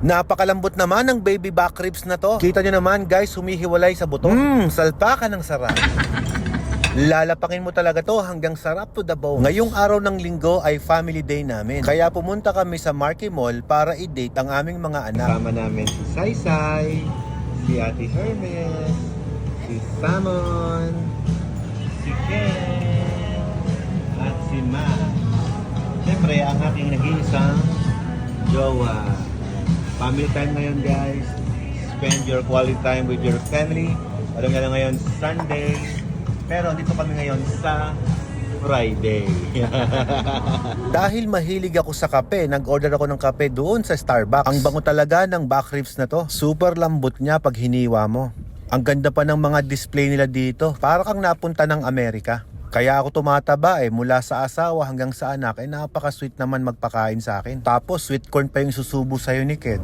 Napakalambot naman ng baby back ribs na to. Kita nyo naman guys, humihiwalay sa buto. Salpakan ng sarap. Lalapakin mo talaga to hanggang sarap to the bone. Ngayong araw ng linggo ay family day namin. Kaya pumunta kami sa Marquee Mall para i-date ang aming mga anak. Kasama namin si Saysay, si Ate Hermes, si Samon, si Ken, at si Ma. Siyempre, ang aking nag-iisang jowa. Family time ngayon guys. Spend your quality time with your family. Alam nga lang ngayon Sunday. Pero dito kami ngayon sa Friday. Dahil mahilig ako sa kape, nag-order ako ng kape doon sa Starbucks. Ang bango talaga ng back ribs na to. Super lambot niya pag hiniwa mo. Ang ganda pa ng mga display nila dito. Para kang napunta ng Amerika. Kaya ako tumataba mula sa asawa hanggang sa anak. Napaka-sweet naman magpakain sa akin. Tapos sweet corn pa yung susubo sa'yo ni Ked.